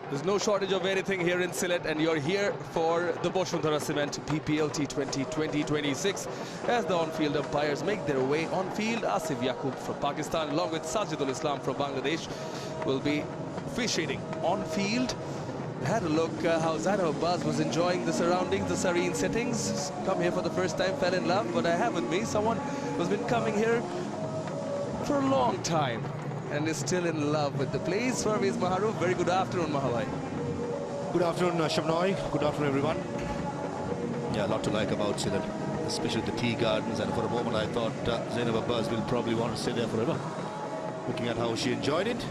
There's no shortage of anything here in Sylhet, and you're here for the Bashundhara Cement PPL T20 2026 as the on-field umpires make their way on field. Asif Yaqub from Pakistan along with Sajidul Islam from Bangladesh will be officiating on field. Had a look how Zainab Abbas was enjoying the surroundings, the serene settings. Come here for the first time, fell in love, but I have with me someone who's been coming here for a long time and is still in love with the place. Parvez Maharoof, very good afternoon, Mahabhai. Good afternoon, Shabnoi. Good afternoon, everyone. Yeah, a lot to like about Sylhet, especially the tea gardens, and for a moment I thought Zainab Abbas will probably want to stay there forever. Looking at how she enjoyed it.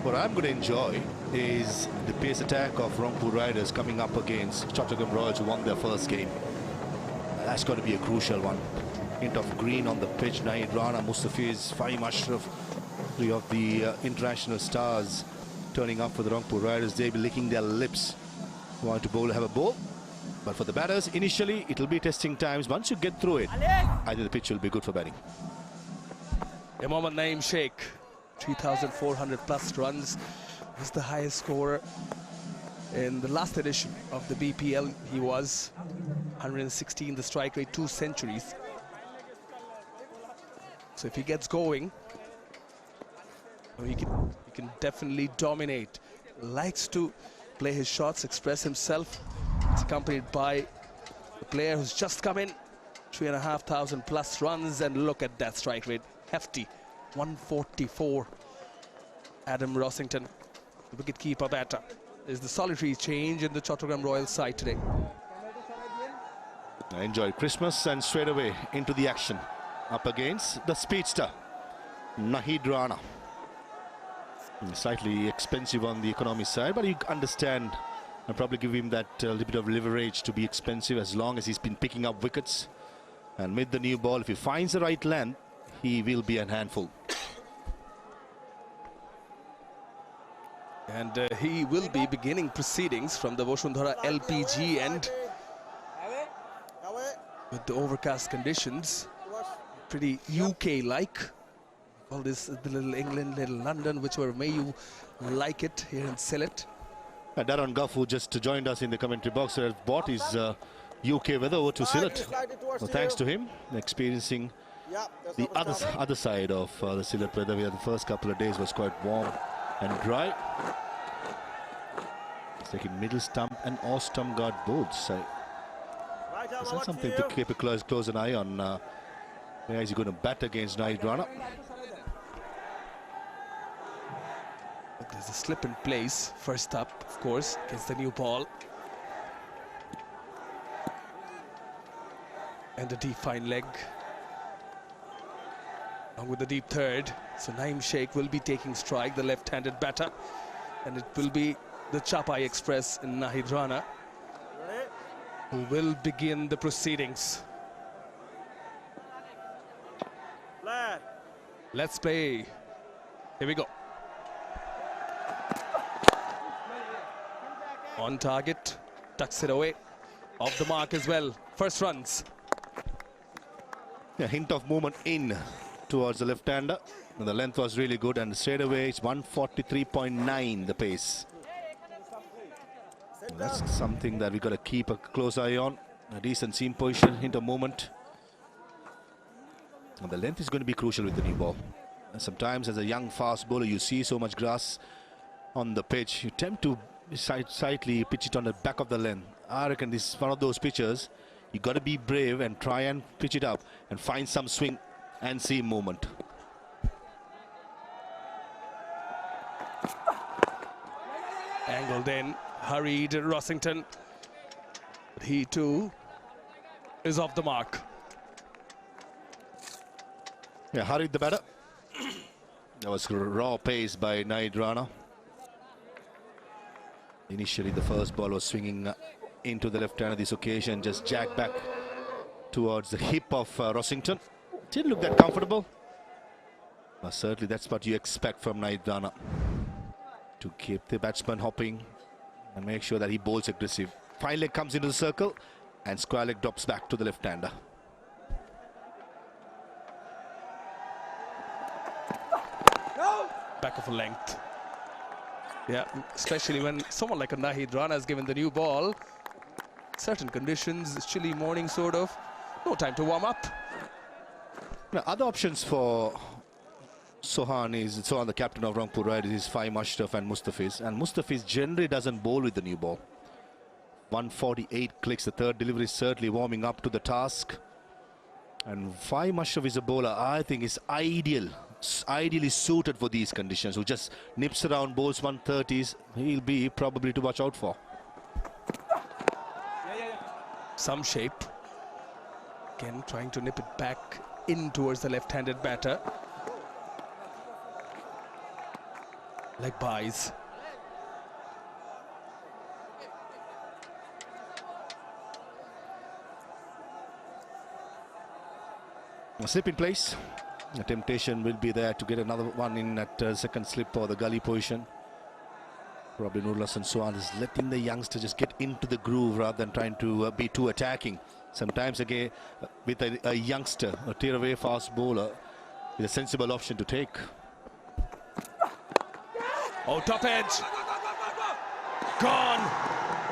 What I'm going to enjoy is the pace attack of Rangpur Riders coming up against Chattogram Royals, who won their first game. That's got to be a crucial one. Hint of green on the pitch. Naid Rana, Mustafiz, Fahim Ashraf, three of the international stars turning up for the Rangpur Riders. They'll be licking their lips. Want to bowl, have a bowl. But for the batters, initially, it'll be testing times. Once you get through it, I think the pitch will be good for batting. Mohammad Naim Sheikh, 3,400 plus runs. He's the highest scorer in the last edition of the BPL. He was 116, the strike rate, 2 centuries. So if he gets going, he can definitely dominate. Likes to play his shots, express himself. It's accompanied by the player who's just come in, 3,500 plus runs, and look at that strike rate, hefty, 144. Adam Rossington, the wicket-keeper batter, is the solitary change in the Chattogram Royals side today. I enjoyed Christmas and straight away into the action. Up against the speedster, Naid Rana. Slightly expensive on the economy side, but you understand and probably give him that little bit of leverage to be expensive as long as he's been picking up wickets. And with the new ball, if he finds the right length, he will be a handful. And he will be beginning proceedings from the Bashundhara LPG end. With the overcast conditions, pretty UK-like. All this, the little England, little London, whichever may you like it here in Sylhet. Darren Gough, who just joined us in the commentary box, has brought his UK weather over to Sylhet. So thanks to him, experiencing the other side of the Sylhet weather, where the first couple of days was quite warm and dry. It's taking middle stump and off stump guard both. So that's something to keep a close an eye on. Where is he going to bat against Naid Rana? There's a slip in place. First up, of course, against the new ball. And a deep fine leg. Along with the deep third. So Naim Sheikh will be taking strike, the left-handed batter. And it will be the Chapai Express in Naid Rana who will begin the proceedings. Let's play. Here we go. On target, tucks it away. Off the mark as well. First runs. A hint of movement in towards the left-hander. The length was really good, and straight away it's 143.9 the pace. That's something that we got to keep a close eye on. A decent seam position, hint of movement. And the length is going to be crucial with the new ball. And sometimes as a young fast bowler, you see so much grass on the pitch, you tend to slightly pitch it on the back of the length. I reckon this is one of those pitches you got to be brave and try and pitch it up and find some swing and seam movement. Angled in, hurried Rossington. But he too is off the mark. Yeah, hurried the batter. That was raw pace by Naid Rana. Initially, the first ball was swinging into the left-hander. This occasion just jagged back towards the hip of Rossington. Didn't look that comfortable. But certainly, that's what you expect from Naid Rana. To keep the batsman hopping and make sure that he bowls aggressive. Fine leg comes into the circle and square leg drops back to the left-hander. Back of a length. Yeah, especially when someone like a Nahid Rana has given the new ball. Certain conditions, chilly morning sort of. No time to warm up. Now, other options for Sohan, the captain of Rangpur Riders, is Fahim Ashraf and Mustafiz. And Mustafiz generally doesn't bowl with the new ball. 148 clicks, the third delivery is certainly warming up to the task. And Fahim Ashraf is a bowler I think is ideally suited for these conditions, who just nips around, bowls 130s. He'll be probably to watch out for. Some shape. Again, trying to nip it back in towards the left-handed batter. Like buys. A slip in place. The temptation will be there to get another one in at second slip or the gully position. Probably Nurul Hasan Sohan is letting the youngster just get into the groove rather than trying to be too attacking. Sometimes again, with a youngster, a tear-away fast bowler, is a sensible option to take. Oh, top edge. Gone.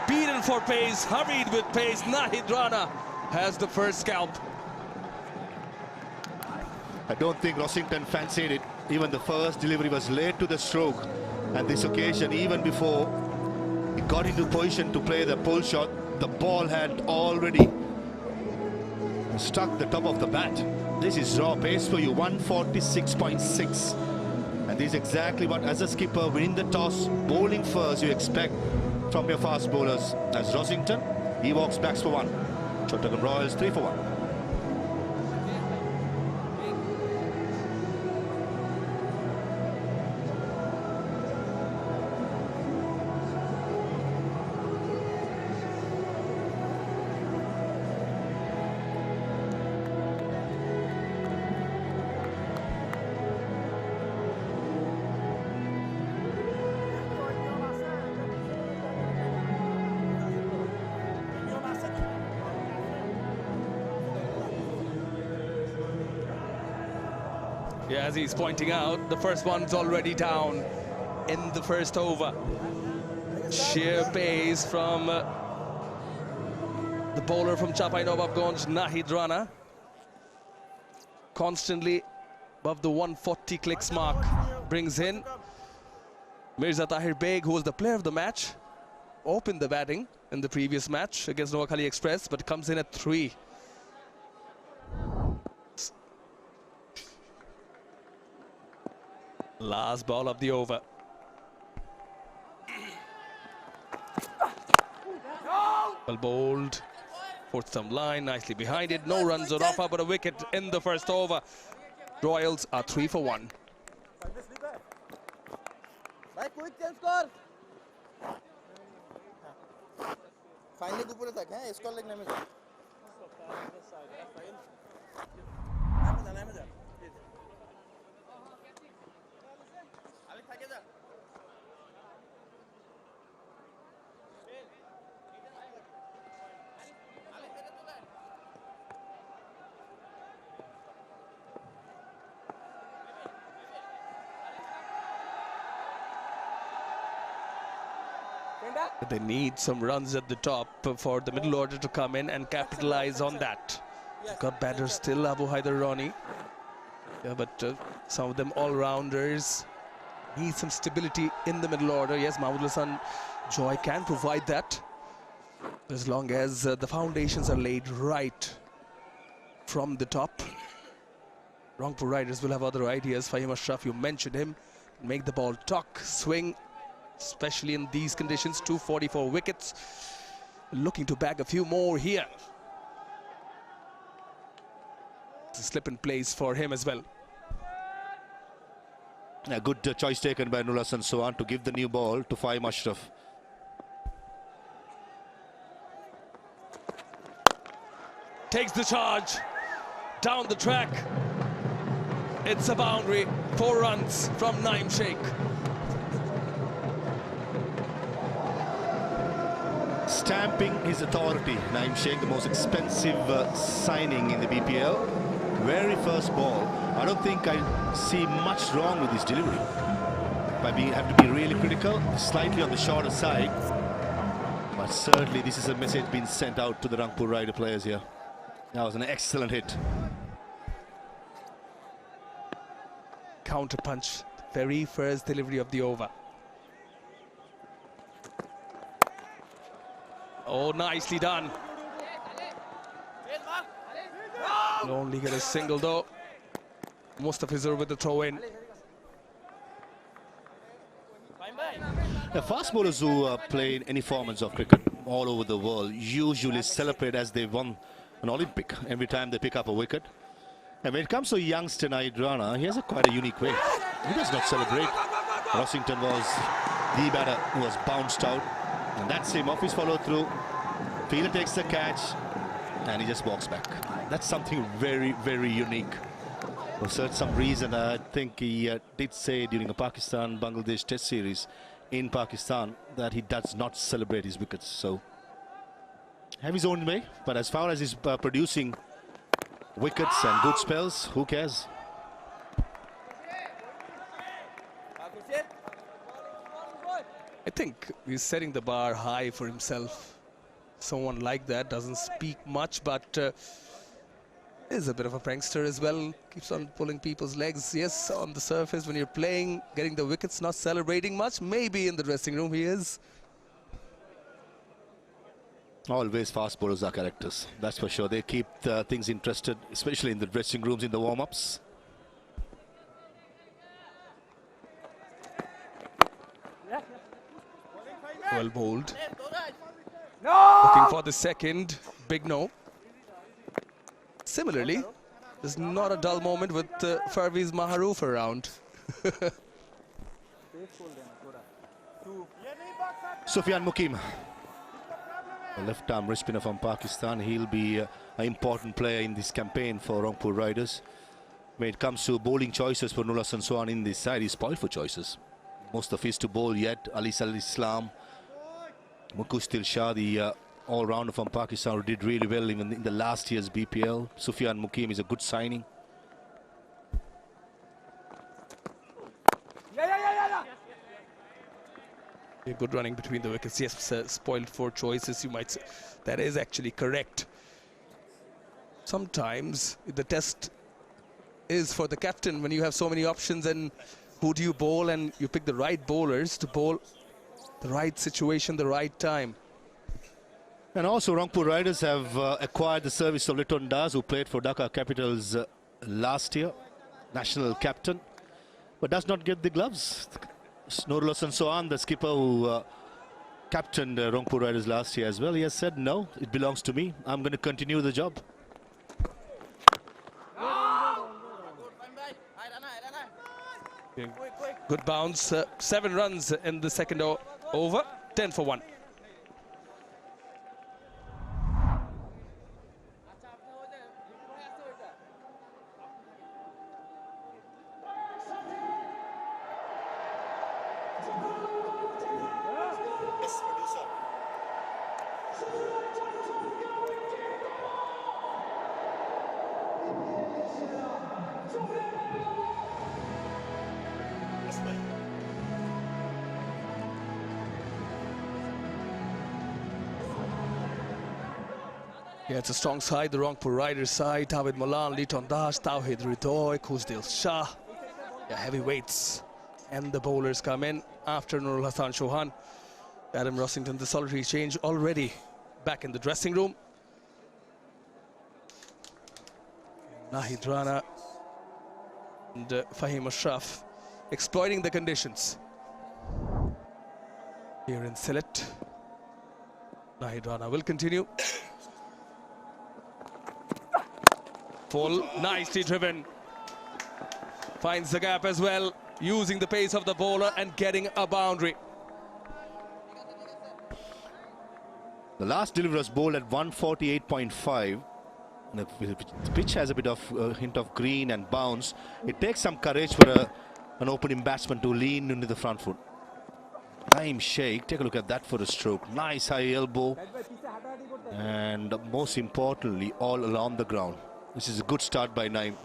Beaten for pace, hurried with pace. Nahid Rana has the first scalp. I don't think Rossington fancied it. Even the first delivery was late to the stroke. And this occasion, even before he got into position to play the pull shot, the ball had already struck the top of the bat. This is raw pace for you, 146.6. And this is exactly what, as a skipper, winning the toss, bowling first, you expect from your fast bowlers. As Rossington, he walks backs for one. Chottagam Royals 3 for 1. Yeah, as he's pointing out, the first one's already down in the first over. Sheer pace from the bowler from Chapai Nawabganj, Nahid Rana. Constantly above the 140 clicks mark. Brings in Mirza Tahir Beg, who was the player of the match. Opened the batting in the previous match against Noakhali Express, but comes in at 3. Last ball of the over. Well bowled. Fourth stump line, nicely behind it. No runs on offer, but a wicket in the first over. Royals are 3 for 1. Finally, go put it. Score like Naim. They need some runs at the top for the middle order to come in and capitalize on that. Got batters still, Abu Haider Rani. Yeah, but some of them all-rounders need some stability in the middle order. Yes, Mahmood Hassan Joy can provide that, as long as the foundations are laid right from the top. Rangpur Riders will have other ideas. Fahim Ashraf, you mentioned him, make the ball tuck, swing, especially in these conditions. 244 wickets, looking to bag a few more here. It's a slip in place for him as well. A good choice taken by Nurul Hasan Sohan to give the new ball to Fahim Ashraf. Takes the charge down the track. It's a boundary. 4 runs from Naim Sheikh. Stamping his authority. Naim Sheikh, the most expensive signing in the BPL. Very first ball. I don't think I see much wrong with his delivery. have to be really critical, slightly on the shorter side. But certainly this is a message being sent out to the Rangpur Rider players here. That was an excellent hit. Counter punch, very first delivery of the over. Oh, nicely done. Only get a single though. Mustafizur with the throw in. The fast bowlers who play in any formats of cricket all over the world usually celebrate as they won an Olympic every time they pick up a wicket. And when it comes to youngster Naim Rana, he has quite a unique way. He does not celebrate. Rossington was the batter who was bounced out. And that's him off his follow through. Fielder takes the catch and he just walks back. That's something very, very unique. For some reason, I think he did say during a Pakistan-Bangladesh Test series in Pakistan that he does not celebrate his wickets. So, have his own way. But as far as he's producing wickets and good spells, who cares? I think he's setting the bar high for himself. Someone like that doesn't speak much, but is a bit of a prankster as well. Keeps on pulling people's legs. Yes, on the surface when you're playing, getting the wickets, not celebrating much. Maybe in the dressing room he is. Always fast bowlers are characters, that's for sure. They keep things interested, especially in the dressing rooms, in the warm-ups. Well bowled. Looking for the second. Big no. Similarly, there's not a dull moment with Parvez Maharouf around. Sufyan Mukim, a left-arm wrist spinner from Pakistan. He'll be an important player in this campaign for Rangpur Riders. When it comes to bowling choices for Nur Hasan Sohan in this side, he's spoiled for choices. Most of his to bowl yet. Ali Salih Islam, Mukustil Shah, the all-rounder from Pakistan, who did really well even in the last year's BPL. Sufyan Mukim is a good signing. Good running between the wickets. Yes, spoiled for choices, you might say. That is actually correct. Sometimes the test is for the captain when you have so many options and who do you bowl, and you pick the right bowlers to bowl the right situation, the right time. And also Rangpur Riders have acquired the service of Liton Das, who played for Dhaka Capitals last year, national captain, but does not get the gloves. Nur Hasan Sohan, the skipper who captained Rangpur Riders last year as well, he has said, no, it belongs to me. I'm going to continue the job. Good bounce, 7 runs in the second over, 10 for 1. Yeah, it's a strong side, the Rangpur Riders side. Tawhid Malan, Liton Das, Tawhid Ridoy, Kuzdil Shah. Yeah, heavyweights. And the bowlers come in after Nur Hasan Sohan. Adam Rossington, the solitary change already back in the dressing room. Nahid Rana and Fahim Ashraf exploiting the conditions. Here in Sylhet. Nahid Rana will continue. Full, nicely driven. Finds the gap as well, using the pace of the bowler and getting a boundary. The last delivery was bowled at 148.5. The pitch has a bit of hint of green and bounce. It takes some courage for an opening batsman to lean into the front foot. Naim Sheikh, take a look at that for a stroke. Nice high elbow. And most importantly, all along the ground. This is a good start by Naim.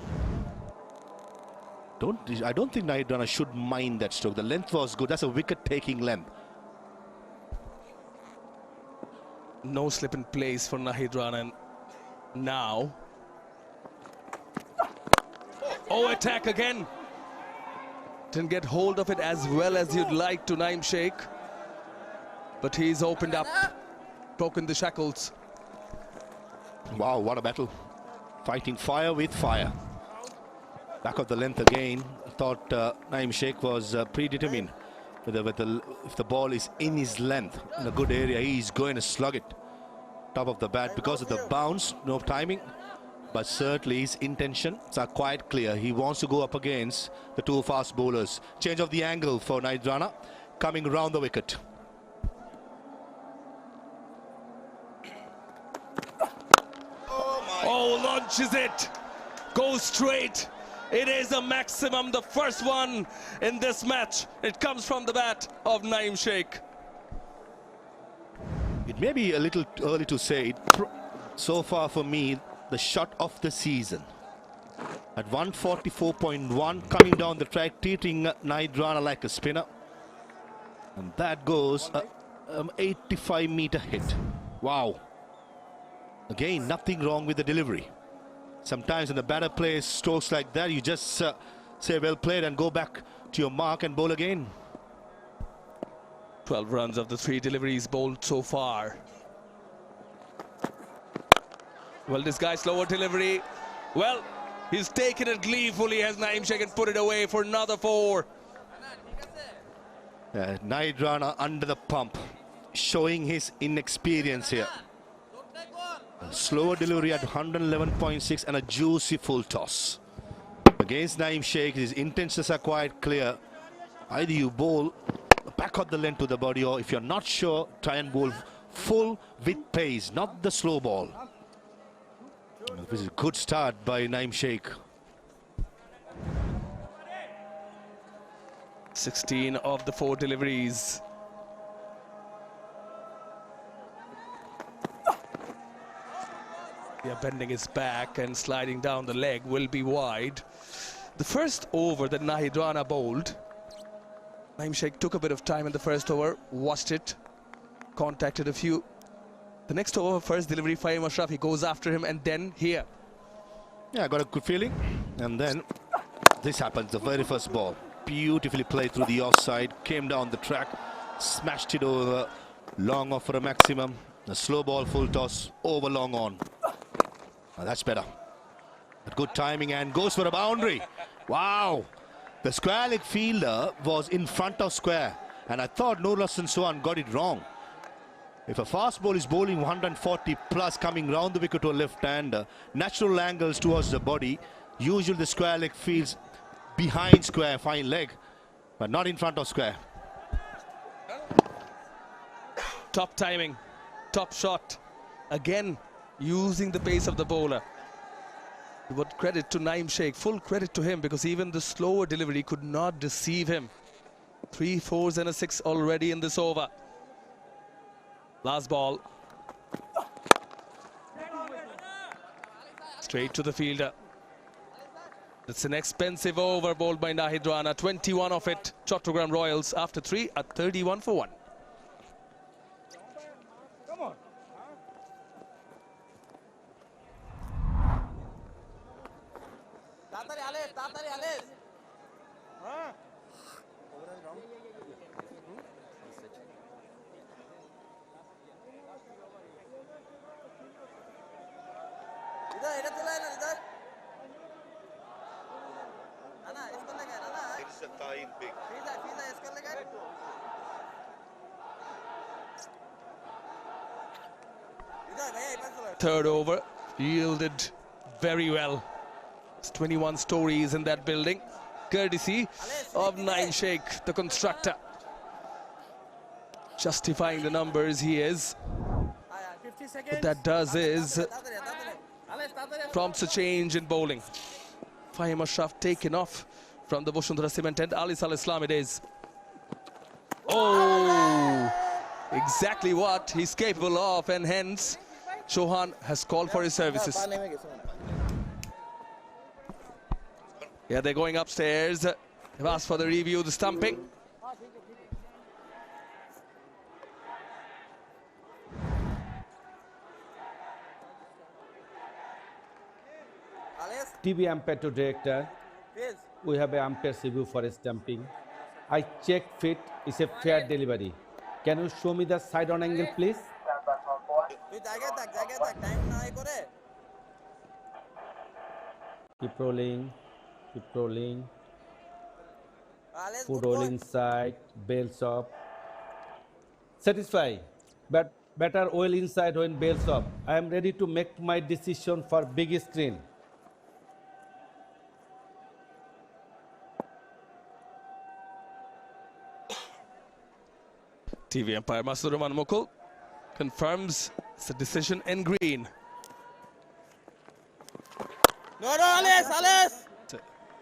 I don't think Naim should mind that stroke. The length was good. That's a wicket-taking length. No slip in place for Naim. Now. Oh, attack again. Didn't get hold of it as well as you'd like to, Naim Sheikh. But he's opened up, broken the shackles. Wow, what a battle. Fighting fire with fire. Back of the length again. I thought Naim Sheikh was predetermined. If the ball is in his length, in a good area, he's going to slug it. Top of the bat because of the bounce, no timing. But certainly his intentions are quite clear. He wants to go up against the two fast bowlers. Change of the angle for Naim, coming around the wicket. Oh, launches it. Goes straight. It is a maximum, the first one in this match. It comes from the bat of Naim Sheikh. It may be a little early to say it. So far for me, the shot of the season. At 144.1, coming down the track, treating Naim like a spinner. And that goes an 85-meter hit. Wow. Again, nothing wrong with the delivery. Sometimes in the batter plays strokes like that, you just say well played and go back to your mark and bowl again. 12 runs of the 3 deliveries bowled so far. Well, this guy's slower delivery. Well, he's taken it gleefully as Naim Sheikh and put it away for another 4. Naim under the pump, showing his inexperience here. A slower delivery at 111.6 and a juicy full toss. Against Naim Sheikh, his intentions are quite clear. Either you bowl back of the length to the body, or if you're not sure, try and bowl full with pace, not the slow ball. This is a good start by Naim Sheikh. 16 of the 4 deliveries. Yeah, bending his back and sliding down the leg will be wide. The first over that Naim bowled, Naim Sheikh took a bit of time in the first over, watched it, contacted a few. The next over, first delivery, Fahim Ashraf, he goes after him, and then here. Yeah, I got a good feeling. And then this happens, the very first ball. Beautifully played through the offside, came down the track, smashed it over, long off for a maximum. A slow ball, full toss, over long on. Now that's better. But good timing and goes for a boundary. Wow. The square leg fielder was in front of square. And I thought Nur Hassan Sohan got it wrong. If a fast ball is bowling 140 plus coming round the wicket to a left-hander, natural angles towards the body, usually the square leg fields behind square, fine leg, but not in front of square. Top timing, top shot. Again, using the pace of the bowler. But credit to Naim Sheikh, full credit to him, because even the slower delivery could not deceive him. 3 4s and a 6 already in this over. Last ball. Straight to the fielder. It's an expensive over bowled by Naim. 21 of it. Chattogram Royals after 3 at 31 for 1. Come on. Tatari Alice. Third over, yielded very well. It's 21 stories in that building, courtesy of Naim Sheikh, the constructor. Justifying the numbers he is. What that does is prompts a change in bowling. Fahim Ashraf taken off from the Bashundhara Cement end. Ali Islam it is. Oh, exactly what he's capable of, and hence Sohan has called for his services. Yeah, they're going upstairs. They've asked for the review, the stumping. Alice, TV umpire to director, please. we have an umpire's review for stamping. I check fit is a fair delivery. Can you show me the side on angle, please? তুই জায়গায় থাক time নাই করে Keep rolling, keep rolling. Alice, Foot good roll ball. inside, bells off. Satisfy, but better oil inside when bells off. I am ready to make my decision for big screen. TV umpire Masud Rahman Mukul confirms it's a decision in green. No, Alice.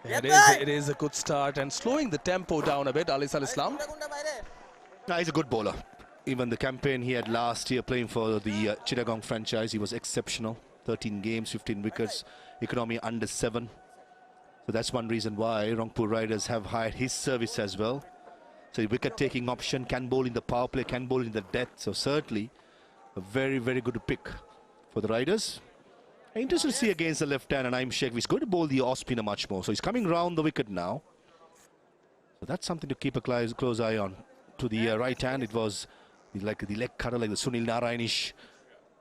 It is a good start and slowing the tempo down a bit, Ali Islam. গুন্ডা বাইরে No, he's a good bowler. Even the campaign he had last year playing for the Chittagong franchise, he was exceptional. 13 games, 15 wickets, economy under 7. So that's one reason why Rangpur Riders have hired his service as well. So the wicket-taking option, can bowl in the power play, can bowl in the death. So certainly a very, very good pick for the Riders. Interesting to see against the left hand, and Naim he's going to bowl the off-spinner much more. So he's coming round the wicket now. So that's something to keep a close eye on. To the right hand, it was like the leg cutter, like the Sunil Narayanish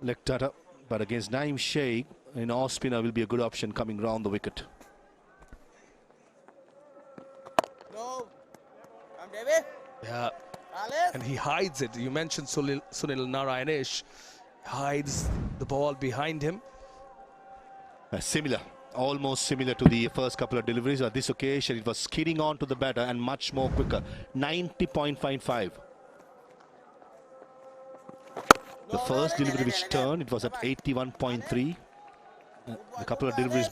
leg cutter. But against Naim Sheikh, an off-spinner will be a good option coming round the wicket. No. I'm David. Yeah, Alice. and he hides it. You mentioned Sunil Narayanish. Hides the ball behind him. Similar, almost similar to the first couple of deliveries. On this occasion, it was skidding on to the batter and much more quicker. 90.55. The first delivery which turned, it was at 81.3. A couple of deliveries